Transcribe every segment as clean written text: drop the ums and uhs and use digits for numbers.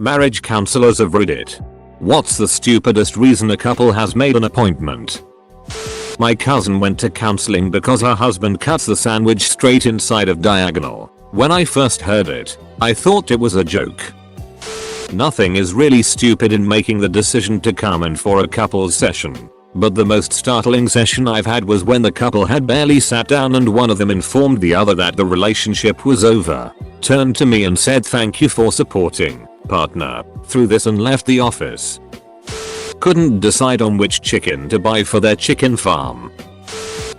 Marriage counselors of Reddit. What's the stupidest reason a couple has made an appointment? My cousin went to counseling because her husband cuts the sandwich straight inside of diagonal. When I first heard it, I thought it was a joke. Nothing is really stupid in making the decision to come in for a couples session. But the most startling session I've had was when the couple had barely sat down and one of them informed the other that the relationship was over, turned to me and said thank you for supporting, partner, through this and left the office. Couldn't decide on which chicken to buy for their chicken farm.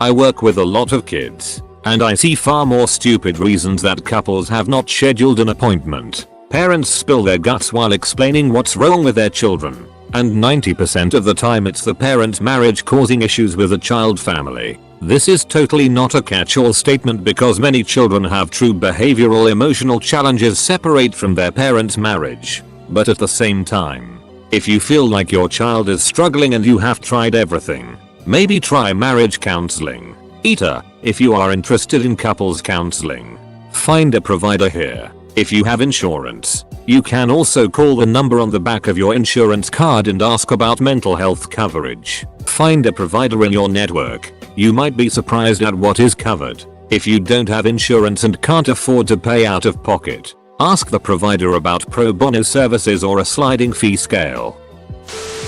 I work with a lot of kids, and I see far more stupid reasons that couples have not scheduled an appointment. Parents spill their guts while explaining what's wrong with their children, and 90% of the time it's the parent's marriage causing issues with the child family. This is totally not a catch-all statement because many children have true behavioral emotional challenges separate from their parents' marriage. But at the same time, if you feel like your child is struggling and you have tried everything, maybe try marriage counseling. If you are interested in couples counseling, find a provider here. If you have insurance, you can also call the number on the back of your insurance card and ask about mental health coverage. Find a provider in your network. You might be surprised at what is covered. If you don't have insurance and can't afford to pay out of pocket, ask the provider about pro bono services or a sliding fee scale.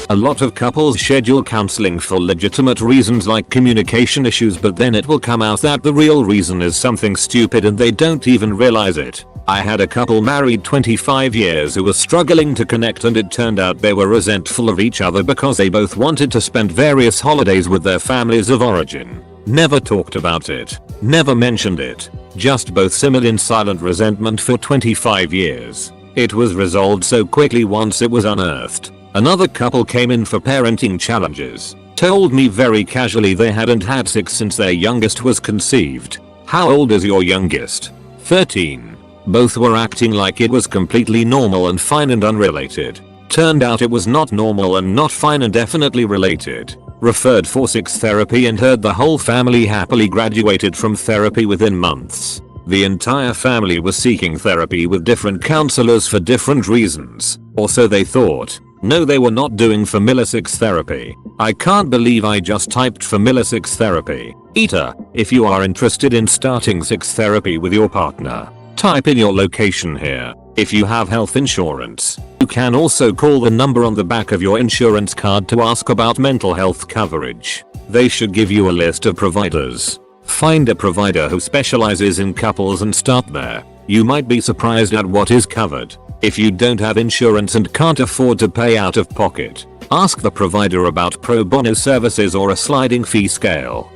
A lot of couples schedule counseling for legitimate reasons like communication issues, but then it will come out that the real reason is something stupid and they don't even realize it. I had a couple married 25 years who were struggling to connect, and it turned out they were resentful of each other because they both wanted to spend various holidays with their families of origin. Never talked about it. Never mentioned it. Just both simmered in silent resentment for 25 years. It was resolved so quickly once it was unearthed. Another couple came in for parenting challenges. Told me very casually they hadn't had sex since their youngest was conceived. How old is your youngest? 13. Both were acting like it was completely normal and fine and unrelated. Turned out it was not normal and not fine and definitely related. Referred for sex therapy and heard the whole family happily graduated from therapy within months. The entire family was seeking therapy with different counselors for different reasons, or so they thought. No, they were not doing familiar sex therapy. I can't believe I just typed familiar sex therapy. If you are interested in starting sex therapy with your partner, type in your location here. If you have health insurance, you can also call the number on the back of your insurance card to ask about mental health coverage. They should give you a list of providers. Find a provider who specializes in couples and start there. You might be surprised at what is covered. If you don't have insurance and can't afford to pay out of pocket, ask the provider about pro bono services or a sliding fee scale.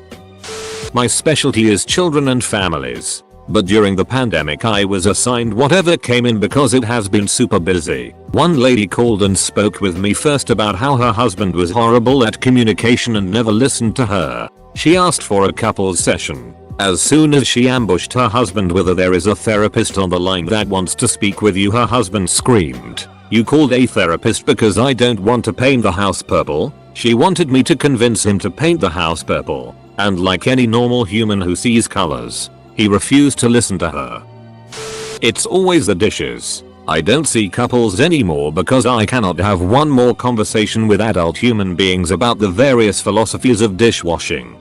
My specialty is children and families. But during the pandemic I was assigned whatever came in because it has been super busy. One lady called and spoke with me first about how her husband was horrible at communication and never listened to her. She asked for a couples session. As soon as she ambushed her husband with there is a therapist on the line that wants to speak with you, her husband screamed, "You called a therapist because I don't want to paint the house purple?" She wanted me to convince him to paint the house purple, and like any normal human who sees colors, he refused to listen to her. It's always the dishes. I don't see couples anymore because I cannot have one more conversation with adult human beings about the various philosophies of dishwashing.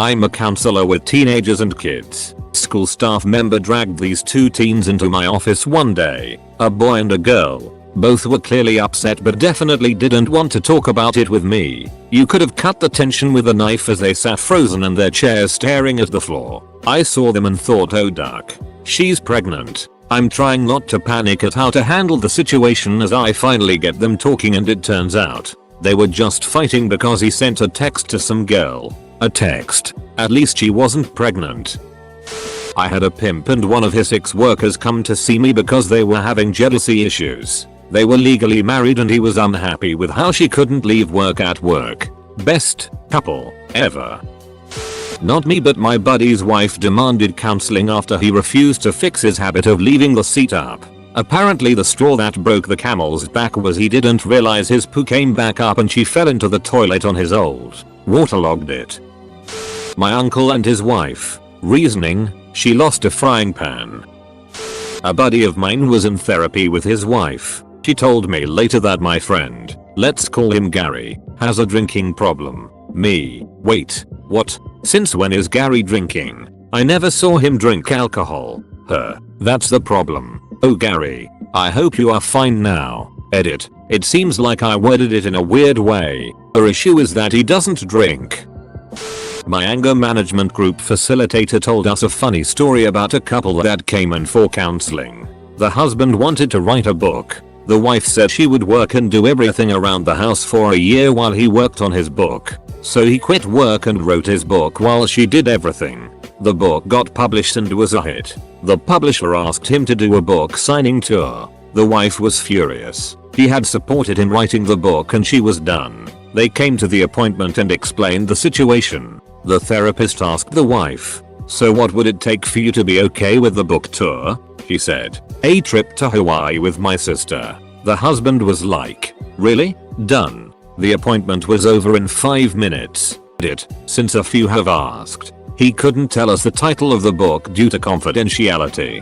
I'm a counselor with teenagers and kids. School staff member dragged these two teens into my office one day, a boy and a girl. Both were clearly upset but definitely didn't want to talk about it with me. You could have cut the tension with a knife as they sat frozen in their chairs staring at the floor. I saw them and thought, oh duck, she's pregnant. I'm trying not to panic at how to handle the situation as I finally get them talking, and it turns out they were just fighting because he sent a text to some girl. A text. At least she wasn't pregnant. I had a pimp and one of his ex-workers come to see me because they were having jealousy issues. They were legally married and he was unhappy with how she couldn't leave work at work. Best couple ever. Not me, but my buddy's wife demanded counseling after he refused to fix his habit of leaving the seat up. Apparently the straw that broke the camel's back was he didn't realize his poo came back up and she fell into the toilet on his old, waterlogged it. My uncle and his wife. Reasoning, she lost a frying pan. A buddy of mine was in therapy with his wife. She told me later that my friend, let's call him Gary, has a drinking problem. Me, wait, what? Since when is Gary drinking? I never saw him drink alcohol. Her, that's the problem. Oh Gary, I hope you are fine now. Edit, it seems like I worded it in a weird way. Her issue is that he doesn't drink. My anger management group facilitator told us a funny story about a couple that came in for counseling. The husband wanted to write a book. The wife said she would work and do everything around the house for a year while he worked on his book. So he quit work and wrote his book while she did everything. The book got published and was a hit. The publisher asked him to do a book signing tour. The wife was furious. He had supported him writing the book and she was done. They came to the appointment and explained the situation. The therapist asked the wife, "So what would it take for you to be okay with the book tour?" She said, "A trip to Hawaii with my sister." The husband was like, "Really? Done." The appointment was over in 5 minutes. Since a few have asked, he couldn't tell us the title of the book due to confidentiality.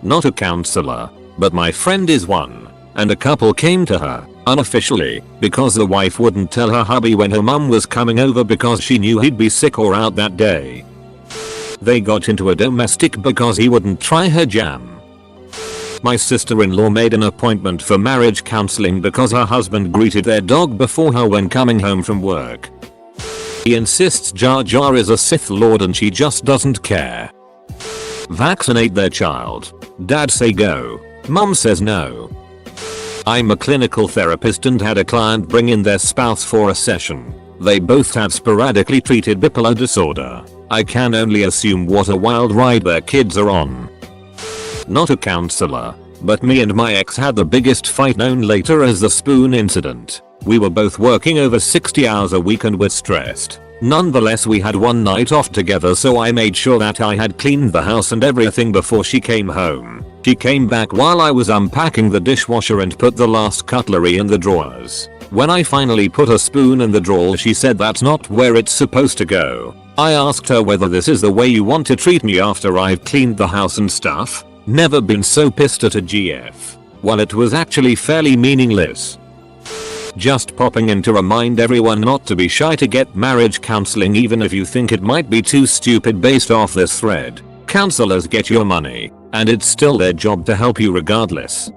Not a counselor, but my friend is one. And a couple came to her, unofficially, because the wife wouldn't tell her hubby when her mum was coming over because she knew he'd be sick or out that day. They got into a domestic because he wouldn't try her jam. My sister-in-law made an appointment for marriage counseling because her husband greeted their dog before her when coming home from work. He insists Jar Jar is a Sith Lord and she just doesn't care. Vaccinate their child. Dad say go. Mum says no. I'm a clinical therapist and had a client bring in their spouse for a session. They both have sporadically treated bipolar disorder. I can only assume what a wild ride their kids are on. Not a counselor, but me and my ex had the biggest fight known later as the spoon incident. We were both working over 60 hours a week and were stressed. Nonetheless, we had one night off together, so I made sure that I had cleaned the house and everything before she came home. She came back while I was unpacking the dishwasher and put the last cutlery in the drawers. When I finally put a spoon in the drawer, she said that's not where it's supposed to go. I asked her whether this is the way you want to treat me after I've cleaned the house and stuff. Never been so pissed at a GF. Well, it was actually fairly meaningless. Just popping in to remind everyone not to be shy to get marriage counseling even if you think it might be too stupid based off this thread. Counselors get your money, and it's still their job to help you regardless.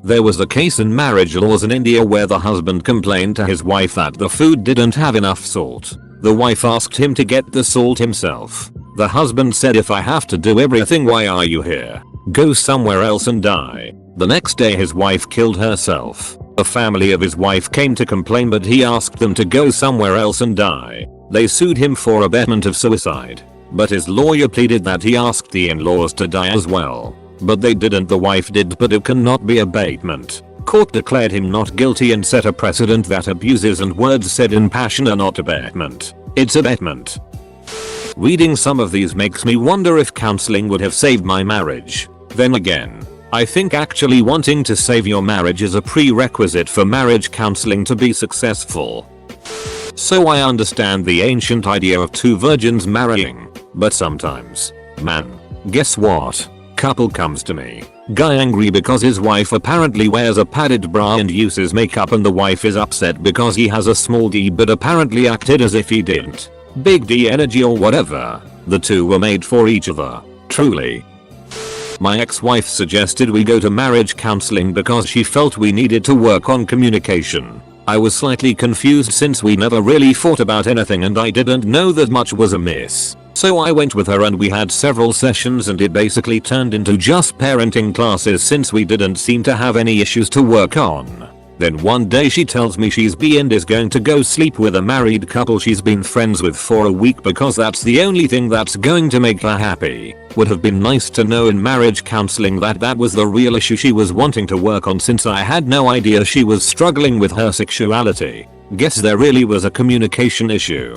There was a case in marriage laws in India where the husband complained to his wife that the food didn't have enough salt. The wife asked him to get the salt himself. The husband said, "If I have to do everything, why are you here? Go somewhere else and die." The next day his wife killed herself. The family of his wife came to complain, but he asked them to go somewhere else and die. They sued him for abetment of suicide. But his lawyer pleaded that he asked the in-laws to die as well. But they didn't. The wife did, but it cannot be abatement. Court declared him not guilty and set a precedent that abuses and words said in passion are not abatement. It's abatement. Reading some of these makes me wonder if counseling would have saved my marriage. Then again, I think actually wanting to save your marriage is a prerequisite for marriage counseling to be successful. So I understand the ancient idea of two virgins marrying, but sometimes, man, guess what? Couple comes to me. Guy angry because his wife apparently wears a padded bra and uses makeup, and the wife is upset because he has a small D but apparently acted as if he didn't. Big D energy or whatever. The two were made for each other. Truly. My ex-wife suggested we go to marriage counseling because she felt we needed to work on communication. I was slightly confused since we never really fought about anything and I didn't know that much was amiss. So I went with her and we had several sessions and it basically turned into just parenting classes since we didn't seem to have any issues to work on. Then one day she tells me she's and is going to go sleep with a married couple she's been friends with for a week because that's the only thing that's going to make her happy. Would have been nice to know in marriage counseling that was the real issue she was wanting to work on, since I had no idea she was struggling with her sexuality. Guess there really was a communication issue.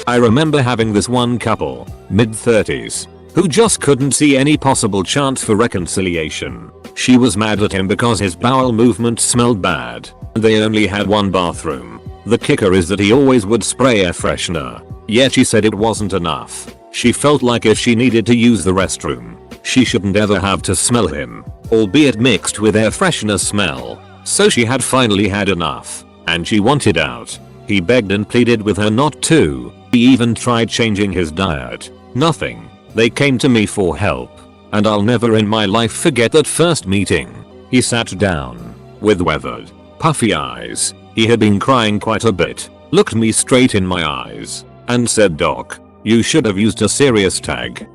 I remember having this one couple, mid-30s, who just couldn't see any possible chance for reconciliation. She was mad at him because his bowel movement smelled bad, and they only had one bathroom. The kicker is that he always would spray air freshener, yet she said it wasn't enough. She felt like if she needed to use the restroom, She shouldn't ever have to smell him, albeit mixed with air freshener smell. So she had finally had enough, and she wanted out. He begged and pleaded with her not to. He even tried changing his diet. Nothing. They came to me for help. And I'll never in my life forget that first meeting. He sat down, with weathered, puffy eyes. He had been crying quite a bit, looked me straight in my eyes, and said, "Doc, you should have used a serious tag."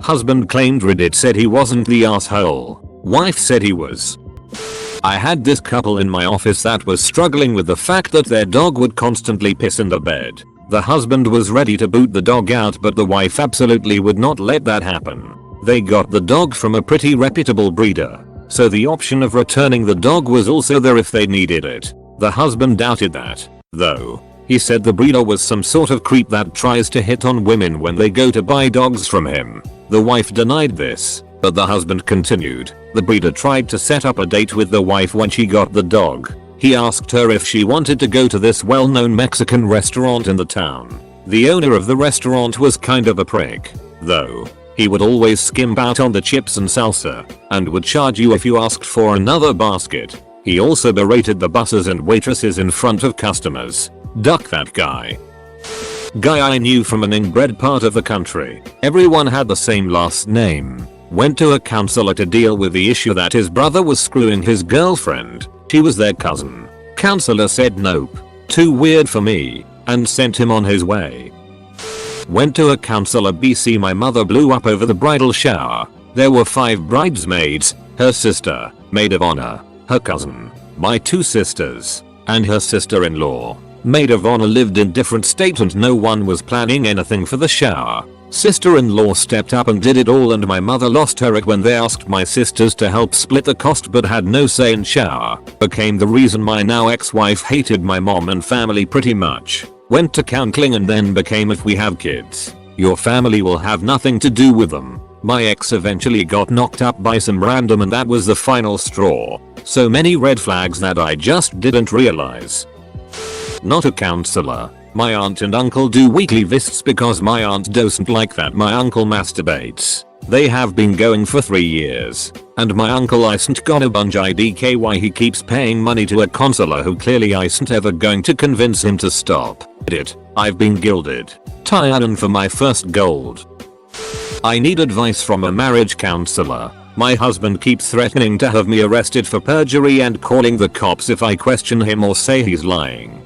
Husband claimed Reddit said he wasn't the asshole. Wife said he was. I had this couple in my office that was struggling with the fact that their dog would constantly piss in the bed. The husband was ready to boot the dog out, but the wife absolutely would not let that happen. They got the dog from a pretty reputable breeder, so the option of returning the dog was also there if they needed it. The husband doubted that, though. He said the breeder was some sort of creep that tries to hit on women when they go to buy dogs from him. The wife denied this, but the husband continued. The breeder tried to set up a date with the wife when she got the dog. He asked her if she wanted to go to this well-known Mexican restaurant in the town. The owner of the restaurant was kind of a prick, though. He would always skimp out on the chips and salsa, and would charge you if you asked for another basket. He also berated the buses and waitresses in front of customers. Duck that guy. Guy I knew from an inbred part of the country. Everyone had the same last name. Went to a counselor to deal with the issue that his brother was screwing his girlfriend. She was their cousin. Counselor said nope, too weird for me, and sent him on his way. Went to a counselor BC. My mother blew up over the bridal shower. There were 5 bridesmaids, her sister, maid of honor, her cousin, my 2 sisters, and her sister-in-law. Maid of honor lived in different states and no one was planning anything for the shower. Sister-in-law stepped up and did it all, and my mother lost her it when they asked my sisters to help split the cost but had no say in shower. Became the reason my now ex-wife hated my mom and family pretty much. Went to counseling and then became, if we have kids, your family will have nothing to do with them. My ex eventually got knocked up by some random and that was the final straw. So many red flags that I just didn't realize. Not a counselor. My aunt and uncle do weekly visits because my aunt doesn't like that my uncle masturbates. They have been going for 3 years. And my uncle isn't gonna bunge IDK why he keeps paying money to a counselor who clearly isn't ever going to convince him to stop it. I've been gilded. Tired and for my first gold. I need advice from a marriage counselor. My husband keeps threatening to have me arrested for perjury and calling the cops if I question him or say he's lying.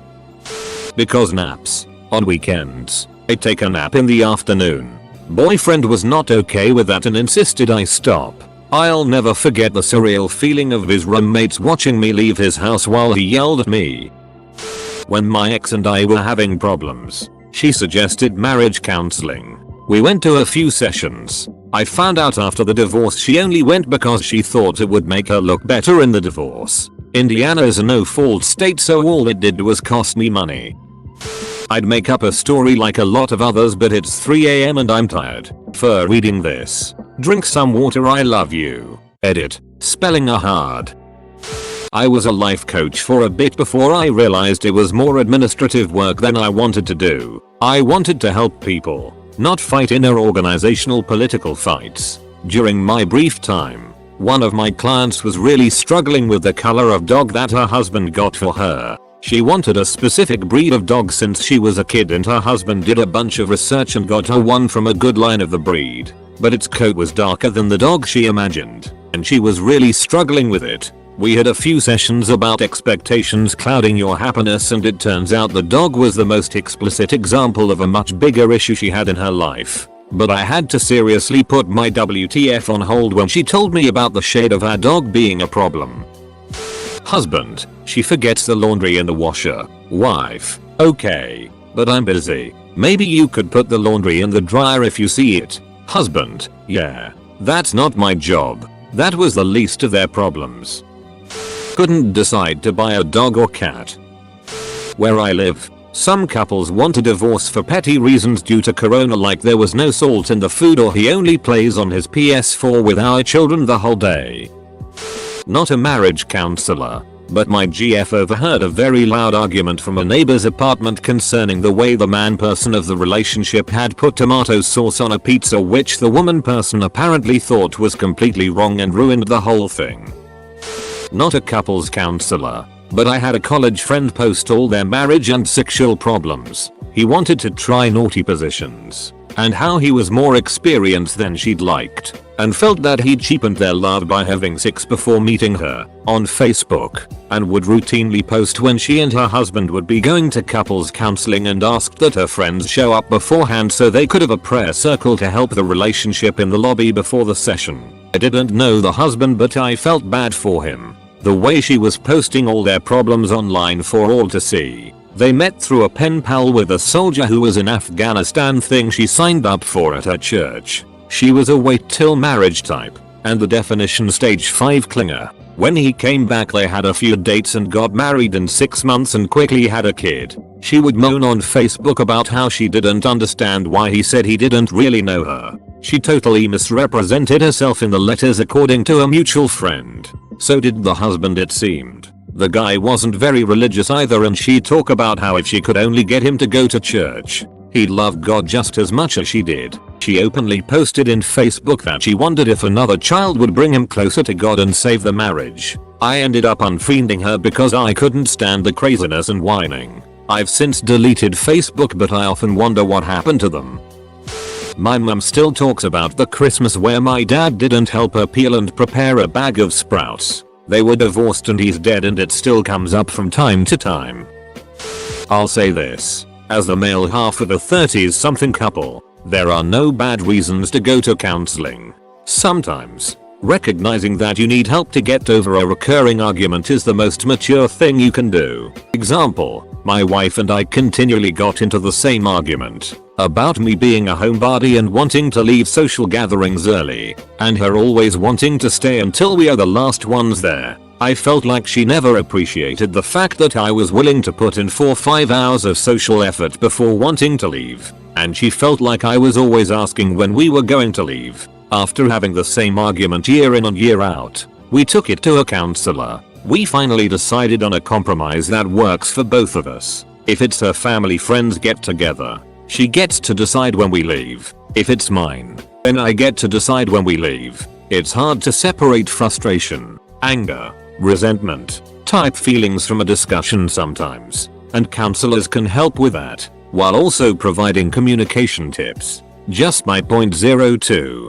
Because naps. On weekends, I take a nap in the afternoon. Boyfriend was not okay with that and insisted I stop. I'll never forget the surreal feeling of his roommates watching me leave his house while he yelled at me. When my ex and I were having problems, she suggested marriage counseling. We went to a few sessions. I found out after the divorce she only went because she thought it would make her look better in the divorce. Indiana is a no-fault state, so all it did was cost me money. I'd make up a story like a lot of others, but it's 3 AM and I'm tired. For reading this. Drink some water, I love you. Edit. Spelling are hard. I was a life coach for a bit before I realized it was more administrative work than I wanted to do. I wanted to help people, not fight inner organizational political fights. During my brief time, one of my clients was really struggling with the color of dog that her husband got for her. She wanted a specific breed of dog since she was a kid, and her husband did a bunch of research and got her one from a good line of the breed. But its coat was darker than the dog she imagined, and she was really struggling with it. We had a few sessions about expectations clouding your happiness, and it turns out the dog was the most explicit example of a much bigger issue she had in her life. But I had to seriously put my WTF on hold when she told me about the shade of her dog being a problem. Husband, she forgets the laundry in the washer. Wife, okay, but I'm busy. Maybe you could put the laundry in the dryer if you see it. Husband, yeah, that's not my job. That was the least of their problems. Couldn't decide to buy a dog or cat. Where I live, some couples want a divorce for petty reasons due to corona, like there was no salt in the food or he only plays on his PS4 with our children the whole day. Not a marriage counselor. But my GF overheard a very loud argument from a neighbor's apartment concerning the way the man person of the relationship had put tomato sauce on a pizza, which the woman person apparently thought was completely wrong and ruined the whole thing. Not a couples counselor, but I had a college friend post all their marriage and sexual problems. He wanted to try naughty positions, and how he was more experienced than she'd liked, and felt that he'd cheapened their love by having sex before meeting her on Facebook, and would routinely post when she and her husband would be going to couples counseling and asked that her friends show up beforehand so they could have a prayer circle to help the relationship in the lobby before the session. I didn't know the husband, but I felt bad for him. The way she was posting all their problems online for all to see. They met through a pen pal with a soldier who was in Afghanistan thing she signed up for at her church. She was a wait till marriage type, and the definition stage 5 clinger. When he came back they had a few dates and got married in 6 months and quickly had a kid. She would moan on Facebook about how she didn't understand why he said he didn't really know her. She totally misrepresented herself in the letters according to a mutual friend. So did the husband, it seemed. The guy wasn't very religious either, and she'd talk about how if she could only get him to go to church, he'd love God just as much as she did. She openly posted in Facebook that she wondered if another child would bring him closer to God and save the marriage. I ended up unfriending her because I couldn't stand the craziness and whining. I've since deleted Facebook, but I often wonder what happened to them. My mum still talks about the Christmas where my dad didn't help her peel and prepare a bag of sprouts. They were divorced and he's dead, and it still comes up from time to time. I'll say this, as the male half of a 30s something couple, there are no bad reasons to go to counseling. Sometimes, recognizing that you need help to get over a recurring argument is the most mature thing you can do. Example, my wife and I continually got into the same argument about me being a homebody and wanting to leave social gatherings early, and her always wanting to stay until we are the last ones there. I felt like she never appreciated the fact that I was willing to put in 4-5 hours of social effort before wanting to leave, and she felt like I was always asking when we were going to leave. After having the same argument year in and year out, we took it to a counselor. We finally decided on a compromise that works for both of us. If it's her family friends get together, she gets to decide when we leave. If it's mine, then I get to decide when we leave. It's hard to separate frustration, anger, resentment type feelings from a discussion sometimes, and counselors can help with that, while also providing communication tips. Just my .02.